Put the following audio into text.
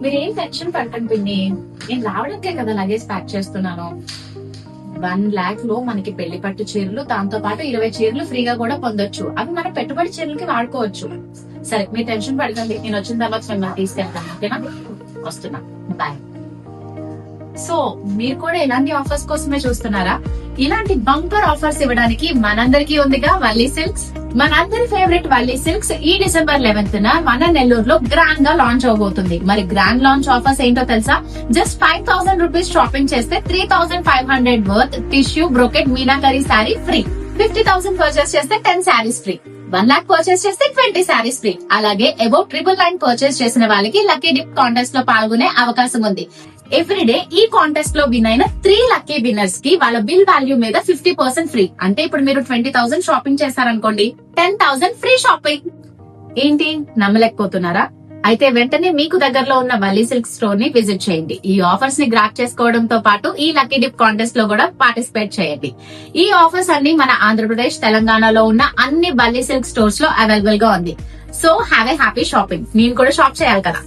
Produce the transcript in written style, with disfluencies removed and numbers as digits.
మీరేం టెన్షన్ పడకండి పిన్ని, నేను రావడానికే కదా లగేజ్ ప్యాక్ చేస్తున్నాను. 1 lakh లో మనకి పెళ్లి పట్టు చీరలు, దాంతో పాటు 20 చీరలు ఫ్రీగా కూడా పొందొచ్చు. అవి మన పెట్టుబడి చీరలకి వాడుకోవచ్చు. సరే మీరు టెన్షన్ పడకండి, నేను వచ్చిన తర్వాత మిమ్మల్ని తీసుకెళ్తాను. ఓకేనా? వస్తున్నా, బాయ్. సో మీరు కూడా ఇలాంటి ఆఫర్స్ కోసమే చూస్తున్నారా? ఇలాంటి బంపర్ ఆఫర్స్ ఇవ్వడానికి మనందరికీ ఉందిగా వల్లీ సిల్క్స్. మనందరి ఫేవరెట్ వల్లీ సిల్క్స్ ఈ December 11th మన నెల్లూరులో గ్రాండ్ గా లాంచ్ అవబోతుంది. మరి గ్రాండ్ లాంచ్ ఆఫర్స్ ఏంటో తెలుసా? జస్ట్ 5,000 రూపీస్ షాపింగ్ చేస్తే 3,500 worth tissue brocade meenakari sari free. 50,000 purchase చేస్తే 10 శారీస్ ఫ్రీ. 1 lakh పర్చేస్ చేస్తే 20 శారీస్ ఫ్రీ. అలాగే అబౌట్ 999 పర్చేస్ చేసిన వాళ్ళకి లక్కీ డిప్ కాంటెస్ట్ లో పాల్గొనే అవకాశం ఉంది. ఎవ్రీడే ఈ కాంటెస్ట్ లో విన్ అయిన 3 లక్కీ విన్నర్స్ కి వాళ్ళ బిల్ వాల్యూ మీద 50% ఫ్రీ. అంటే ఇప్పుడు మీరు 20,000 షాపింగ్ చేశారనుకోండి, 10,000 ఫ్రీ షాపింగ్. ఏంటి నమ్మలేకపోతున్నారా? అయితే వెంటనే మీకు దగ్గరలో ఉన్న వల్లీ సిల్క్ స్టోర్ ని విజిట్ చేయండి. ఈ ఆఫర్స్ ని గ్రాప్ చేసుకోవడంతో పాటు ఈ లక్కీ డిప్ కాంటెస్ట్ లో కూడా పార్టిసిపేట్ చేయండి. ఈ ఆఫర్స్ అన్ని మన ఆంధ్రప్రదేశ్, తెలంగాణలో ఉన్న అన్ని వల్లీ సిల్క్ స్టోర్స్ లో అవైలబుల్ గా ఉంది. So have a happy shopping. నేను కూడా షాప్ చేయాలి కదా.